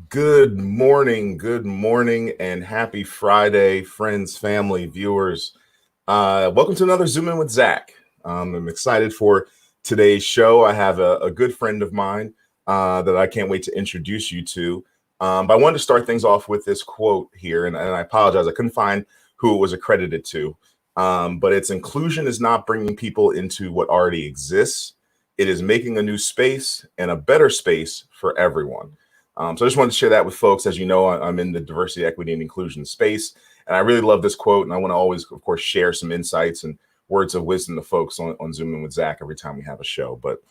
Good morning, and happy Friday, friends, family, viewers. Welcome to another Zoom In with Zack. I'm excited for today's show. I have a good friend of mine that I can't wait to introduce you to. But I wanted to start things off with this quote here, and I apologize, I couldn't find who it was accredited to. But it's inclusion is not bringing people into what already exists. It is making a new space and a better space for everyone. So I just wanted to share that with folks. As you know, I'm in the diversity, equity, and inclusion space. And I really love this quote. And I want to always, of course, share some insights and words of wisdom to folks on Zoom In with Zack every time we have a show. But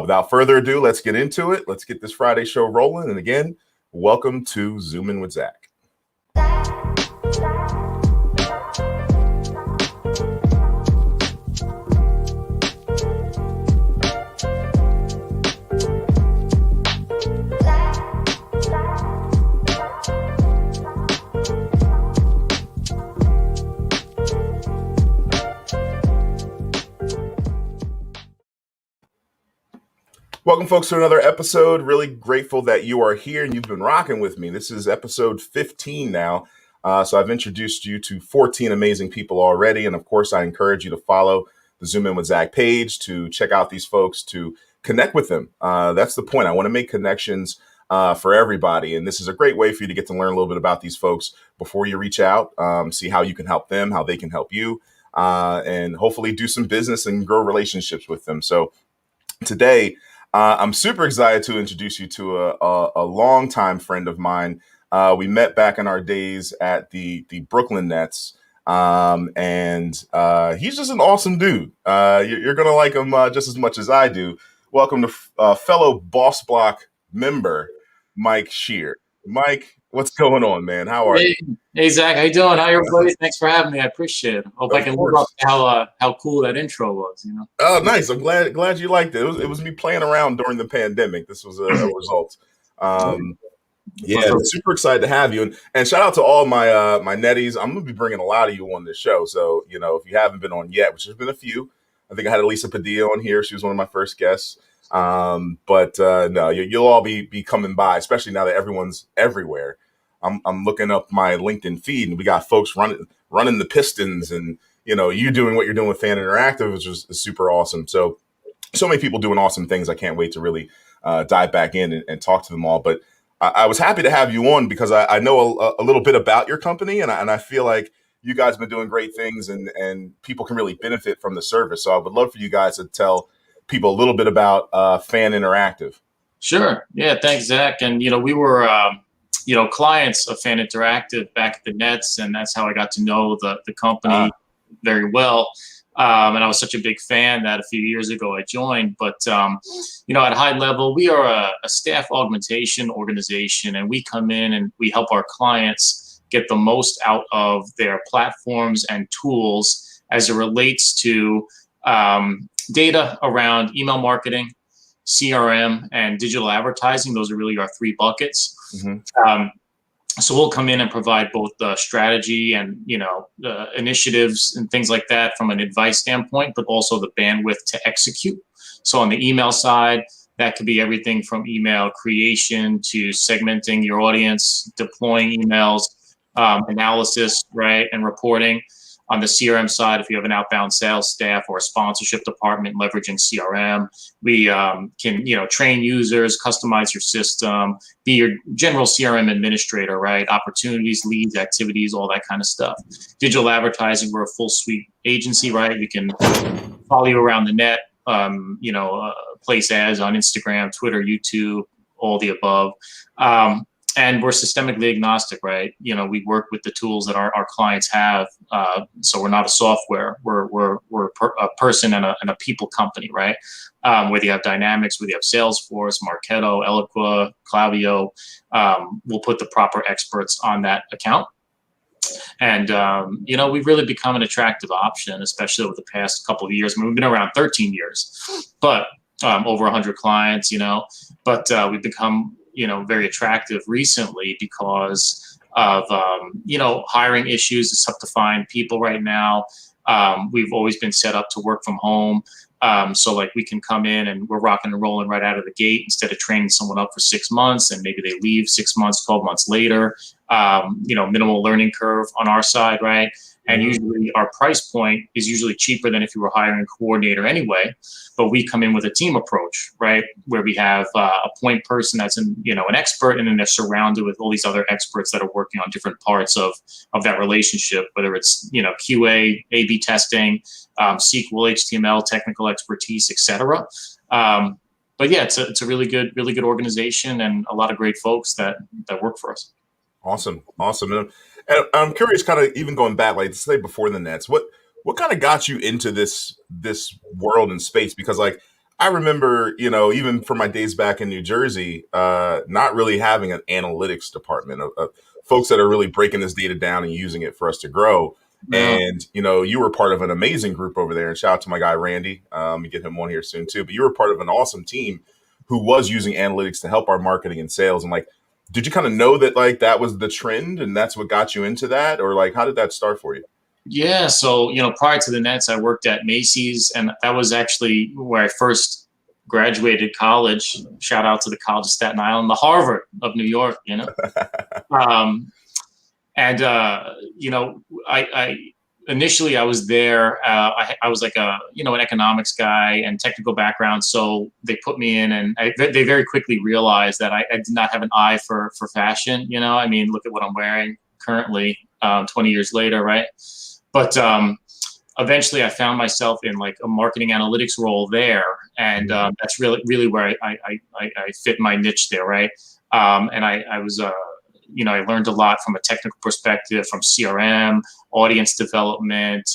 without further ado, let's get into it. Let's get this Friday show rolling. And again, welcome to Zoom In with Zack. Welcome, folks, to another episode. Really grateful that you are here and you've been rocking with me. This is episode 15 now. So I've introduced you to 14 amazing people already. And of course, I encourage you to follow the Zoom In with Zack page, to check out these folks, to connect with them. That's the point. I want to make connections for everybody. And this is a great way for you to get to learn a little bit about these folks before you reach out, see how you can help them, how they can help you, and hopefully do some business and grow relationships with them. So today, I'm super excited to introduce you to a longtime friend of mine. We met back in our days at the Brooklyn Nets, and he's just an awesome dude. You're going to like him just as much as I do. Welcome to fellow Boss Block member, Mike Shear. Mike, what's going on, man? How are you? Hey Zach, how you doing? How everybody? Thanks for having me. I appreciate it. Hope I Of can live up course. to how cool that intro was. Oh, nice. I'm glad you liked it. It was me playing around during the pandemic. This was a result. Um, Yeah, super excited to have you, and shout out to all my netties. I'm gonna be bringing a lot of you on this show. So if you haven't been on yet, which there's been a few, I think I had Elisa Padilla on here. She was one of my first guests. But no, you'll all be coming by, especially now that everyone's everywhere. I'm looking up my LinkedIn feed, and we got folks running the Pistons, and you doing what you're doing with Fan Interactive, which is super awesome. So many people doing awesome things. I can't wait to really dive back in and talk to them all. But I was happy to have you on because I know a little bit about your company, and I feel like you guys have been doing great things, and people can really benefit from the service. So I would love for you guys to tell people a little bit about Fan Interactive. Sure. Yeah. Thanks, Zach. And we were clients of Fan Interactive back at the Nets, and that's how I got to know the company very well. And I was such a big fan that a few years ago I joined. But, at a high level, we are a staff augmentation organization, and we come in and we help our clients get the most out of their platforms and tools as it relates to data around email marketing, CRM, and digital advertising. Those are really our three buckets. Mm-hmm. So we'll come in and provide both the strategy and, initiatives and things like that from an advice standpoint, but also the bandwidth to execute. So on the email side, that could be everything from email creation to segmenting your audience, deploying emails, analysis, right, and reporting. On the CRM side, if you have an outbound sales staff or a sponsorship department leveraging CRM, we can, train users, customize your system, be your general CRM administrator, right? Opportunities, leads, activities, all that kind of stuff. Digital advertising, we're a full suite agency, right? We can follow you around the net, place ads on Instagram, Twitter, YouTube, all the above. And we're systemically agnostic, right? We work with the tools that our clients have. So we're not a software. We're a person and a people company, right? Whether you have Dynamics, whether you have Salesforce, Marketo, Eloqua, Klaviyo, we'll put the proper experts on that account. And, we've really become an attractive option, especially over the past couple of years. I mean, we've been around 13 years, but over 100 clients, but we've become very attractive recently because of, hiring issues. It's tough to find people right now. We've always been set up to work from home. So like we can come in and we're rocking and rolling right out of the gate instead of training someone up for 6 months and maybe they leave 6 months, 12 months later. Minimal learning curve on our side, right? And usually our price point is usually cheaper than if you were hiring a coordinator anyway. But we come in with a team approach, right? Where we have a point person that's an expert, and then they're surrounded with all these other experts that are working on different parts of that relationship, whether it's, QA, A/B testing, SQL, HTML, technical expertise, etc. But yeah, it's a really good organization and a lot of great folks that work for us. Awesome. And I'm curious, kind of even going back, like say before the Nets, what kind of got you into this world and space? Because like I remember, even from my days back in New Jersey, not really having an analytics department of folks that are really breaking this data down and using it for us to grow. Yeah. And you were part of an amazing group over there. And shout out to my guy Randy. We get him on here soon too. But you were part of an awesome team who was using analytics to help our marketing and sales. And like, did you kind of know that like that was the trend and that's what got you into that? Or like, how did that start for you? Yeah. So, prior to the Nets, I worked at Macy's, and that was actually where I first graduated college. Shout out to the College of Staten Island, the Harvard of New York, I initially I was there. I was like an economics guy and technical background. So they put me in, and they very quickly realized that I did not have an eye for fashion. I mean, look at what I'm wearing currently, 20 years later, right? But eventually I found myself in like a marketing analytics role there. And that's really where I fit my niche there, right? And I was, I learned a lot from a technical perspective, from CRM, audience development,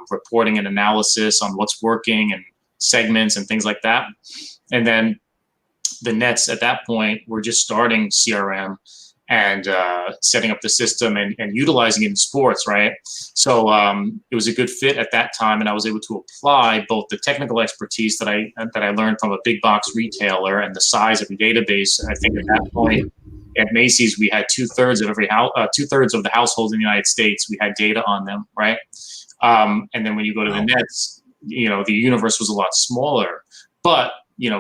reporting and analysis on what's working and segments and things like that. And then the Nets at that point were just starting CRM and setting up the system and utilizing it in sports, right? So it was a good fit at that time, and I was able to apply both the technical expertise that I learned from a big box retailer and the size of the database. I think at that point at Macy's, we had 2/3 of every house, 2/3 of the households in the United States. We had data on them, right? And then when you go to the Nets, the universe was a lot smaller, but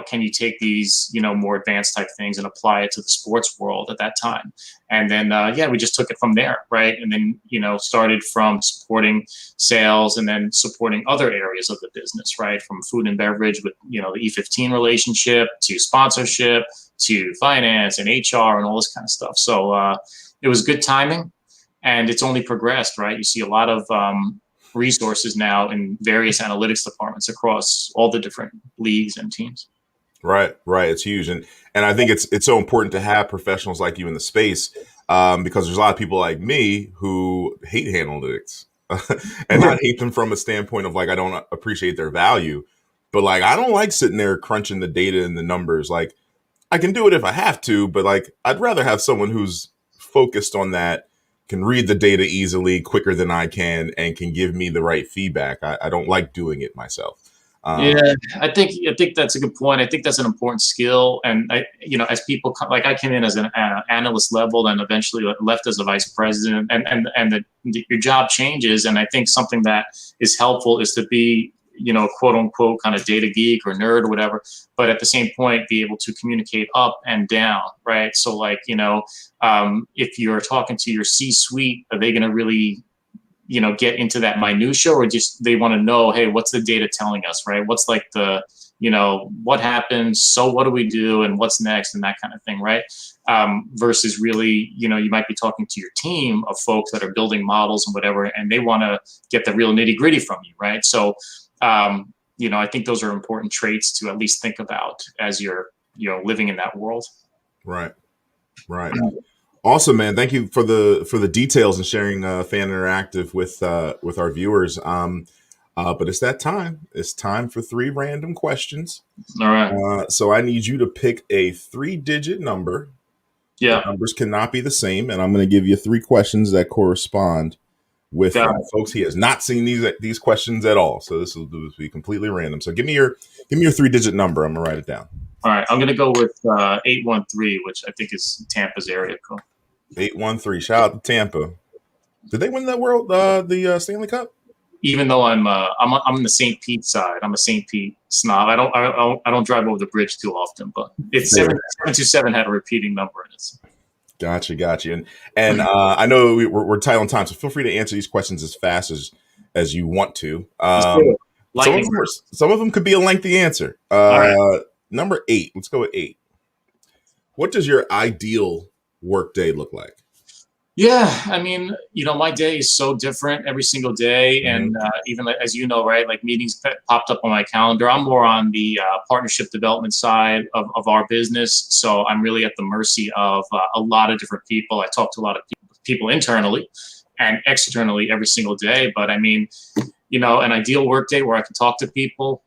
can you take these, more advanced type things and apply it to the sports world at that time? And then, we just took it from there, right? And then, started from supporting sales and then supporting other areas of the business, right? From food and beverage with, the E15 relationship to sponsorship to finance and HR and all this kind of stuff. So it was good timing, and it's only progressed, right? You see a lot of resources now in various analytics departments across all the different leagues and teams. Right. It's huge. And I think it's so important to have professionals like you in the space, because there's a lot of people like me who hate analytics and not hate them from a standpoint of like, I don't appreciate their value, but like, I don't like sitting there crunching the data and the numbers. Like I can do it if I have to, but like, I'd rather have someone who's focused on that, can read the data easily, quicker than I can, and can give me the right feedback. I don't like doing it myself. Yeah, I think that's a good point. I think that's an important skill. And as people like I came in as an analyst level, and eventually left as a vice president, and your job changes. And I think something that is helpful is to be, quote unquote, kind of data geek or nerd or whatever, but at the same point, be able to communicate up and down, right? So like, if you're talking to your C-suite, are they going to really, get into that minutia, or just they want to know, hey, what's the data telling us, right? What's like the, what happens? So what do we do? And what's next? And that kind of thing, right? Versus really, you might be talking to your team of folks that are building models and whatever, and they want to get the real nitty gritty from you, right? So, I think those are important traits to at least think about as you're, living in that world. Right. Awesome, man. Thank you for the details and sharing Fan Interactive with our viewers. But it's that time. It's time for 3 random questions. All right. So I need you to pick a 3-digit number. Yeah. The numbers cannot be the same, and I'm going to give you 3 questions that correspond with folks. He has not seen these questions at all, so this will be completely random. So give me your 3-digit number. I'm gonna write it down. All right, I'm gonna go with 813, which I think is Tampa's area code. 813. Shout out to Tampa. Did they win that the Stanley Cup? even though I'm on the St. Pete side. I'm a St. Pete snob. I don't drive over the bridge too often, but it's Fair. 727 had a repeating number in it. Gotcha. And I know we're tight on time, so feel free to answer these questions as fast as you want to. Lightning. Some of them could be a lengthy answer. All right. Number 8. Let's go with 8. What does your ideal work day look like? Yeah, I mean, my day is so different every single day, and even as you know, right, like meetings popped up on my calendar. I'm more on the partnership development side of our business, so I'm really at the mercy of a lot of different people. I talk to a lot of people internally and externally every single day. But I mean, an ideal work day where I can talk to people.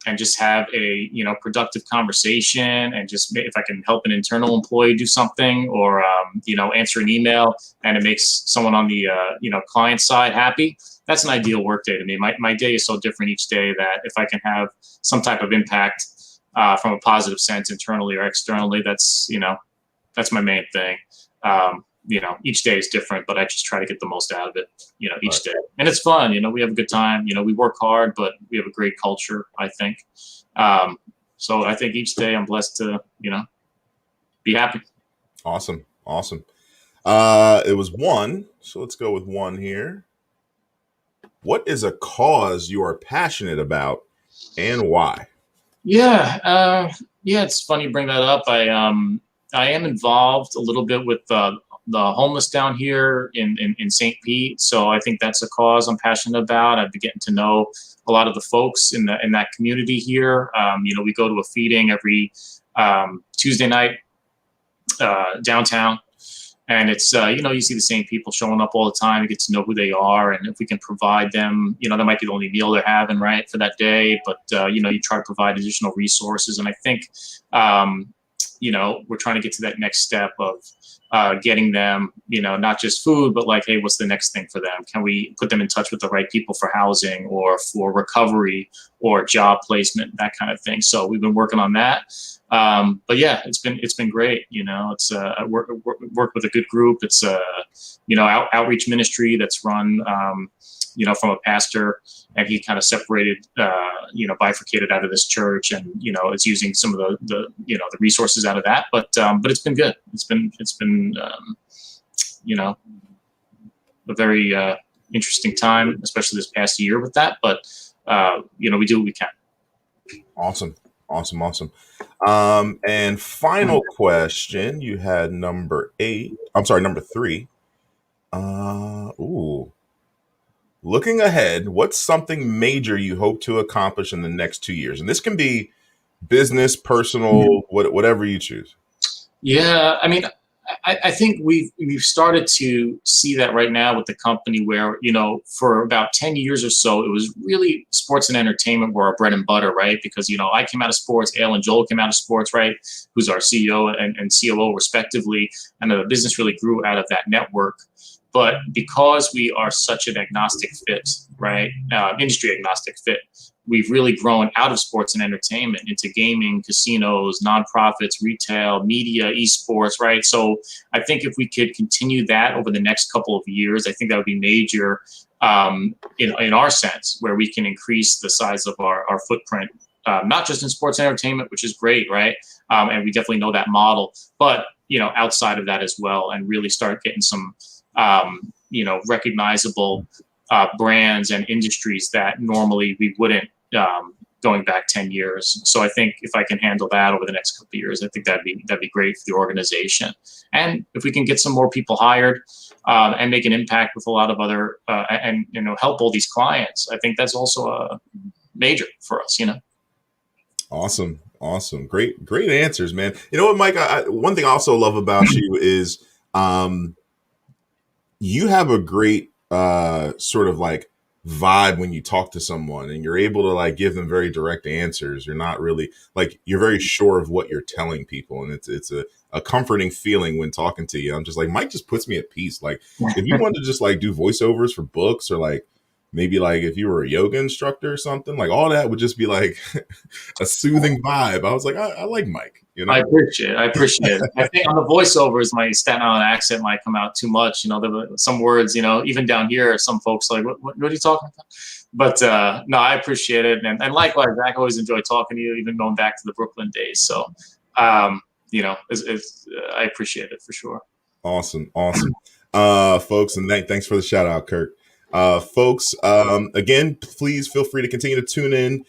And just have a productive conversation, and just if I can help an internal employee do something, or answer an email and it makes someone on the client side happy, that's an ideal work day to me. My day is so different each day that if I can have some type of impact from a positive sense internally or externally, that's my main thing. Each day is different, but I just try to get the most out of it, each day. And it's fun, we have a good time, we work hard, but we have a great culture, I think. So I think each day I'm blessed to, be happy. Awesome. It was 1. So let's go with 1 here. What is a cause you are passionate about and why? Yeah. It's funny you bring that up. I am involved a little bit with, the homeless down here in St. Pete. So I think that's a cause I'm passionate about. I've been getting to know a lot of the folks in that community here. We go to a feeding every Tuesday night downtown. And it's, you see the same people showing up all the time. You get to know who they are. And if we can provide them, that might be the only meal they're having, right, for that day. But, you try to provide additional resources. And I think, we're trying to get to that next step of getting them, not just food, but like, hey, what's the next thing for them? Can we put them in touch with the right people for housing or for recovery or job placement, that kind of thing. So we've been working on that. But yeah, it's been great. It's I work with a good group. It's outreach ministry that's run, from a pastor, and he kind of separated, bifurcated out of this church, and it's using some of the resources out of that. But it's been good. It's been a very interesting time, especially this past year with that. But we do what we can. Awesome. And final question, you had number 8. I'm sorry, number 3. Looking ahead, what's something major you hope to accomplish in the next 2 years? And this can be business, personal, whatever you choose. Yeah, I mean, I think we've started to see that right now with the company, where for about 10 years or so, it was really sports and entertainment were our bread and butter, right? Because I came out of sports, Al and Joel came out of sports, right? Who's our CEO and COO respectively, and the business really grew out of that network. But because we are such an agnostic fit, right, industry agnostic fit, we've really grown out of sports and entertainment into gaming, casinos, nonprofits, retail, media, esports, right? So I think if we could continue that over the next couple of years, I think that would be major in our sense, where we can increase the size of our footprint, not just in sports and entertainment, which is great, right? And we definitely know that model, but outside of that as well, and really start getting some recognizable brands and industries that normally we wouldn't, going back 10 years. So I think if I can handle that over the next couple of years, I think that'd be great for the organization. And if we can get some more people hired and make an impact with a lot of other and help all these clients, I think that's also a major for us. Awesome. Great answers, man. You know what, Mike? One thing I also love about you is you have a great sort of like vibe when you talk to someone, and you're able to like give them very direct answers. You're not really like, you're very sure of what you're telling people, and it's a comforting feeling when talking to you. I'm just like, Mike just puts me at peace. Like if you wanted to just like do voiceovers for books, or like maybe like if you were a yoga instructor or something, like all that would just be like a soothing vibe. I was like, I like Mike. You know. I appreciate it. I appreciate it. I think on the voiceovers, my Staten Island accent might come out too much. You know, there were some words, you know, even down here, some folks are like, what are you talking about? But no, I appreciate it. And likewise, Zach, I always enjoy talking to you, even going back to the Brooklyn days. So, you know, I appreciate it for sure. Awesome. Folks, and thanks for the shout out, Kirk. Folks, again, please feel free to continue to tune in.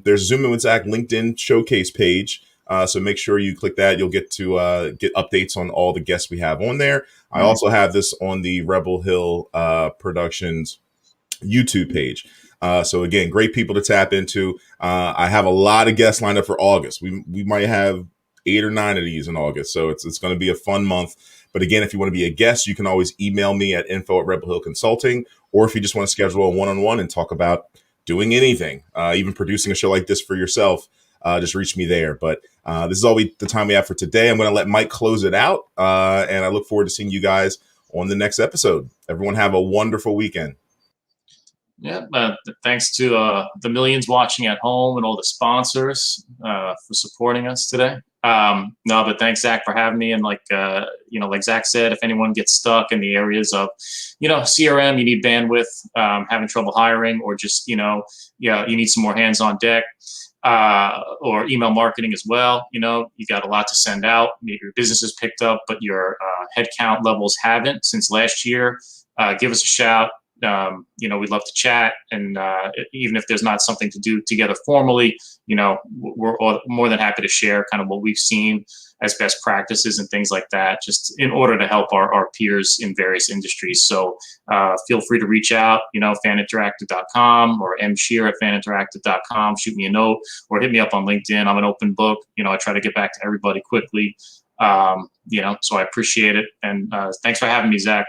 There's Zoomin with Zack LinkedIn showcase page. So make sure you click that. You'll get to get updates on all the guests we have on there. I also have this on the Rebel Hill Productions YouTube page. So again, great people to tap into. I have a lot of guests lined up for August. We might have 8 or 9 of these in August. So it's going to be a fun month. But again, if you want to be a guest, you can always email me at info@Rebel Hill Consulting, or if you just want to schedule a one-on-one and talk about doing anything, even producing a show like this for yourself, just reach me there. But this is all the time we have for today. I'm going to let Mike close it out, and I look forward to seeing you guys on the next episode. Everyone have a wonderful weekend. Yeah, thanks to the millions watching at home and all the sponsors for supporting us today. No, but thanks, Zach, for having me. And like, you know, like Zach said, if anyone gets stuck in the areas of, you know, CRM, you need bandwidth, having trouble hiring, or just, you know, yeah, you need some more hands on deck, or email marketing as well. You know, you got a lot to send out. Maybe your business has picked up, but your headcount levels haven't since last year. Give us a shout. You know, we'd love to chat, and even if there's not something to do together formally, you know, we're more than happy to share kind of what we've seen as best practices and things like that, just in order to help our peers in various industries. So feel free to reach out, you know, faninteractive.com or mshear@faninteractive.com. Shoot me a note or hit me up on LinkedIn. I'm an open book. You know, I try to get back to everybody quickly. You know, so I appreciate it. And thanks for having me, Zach.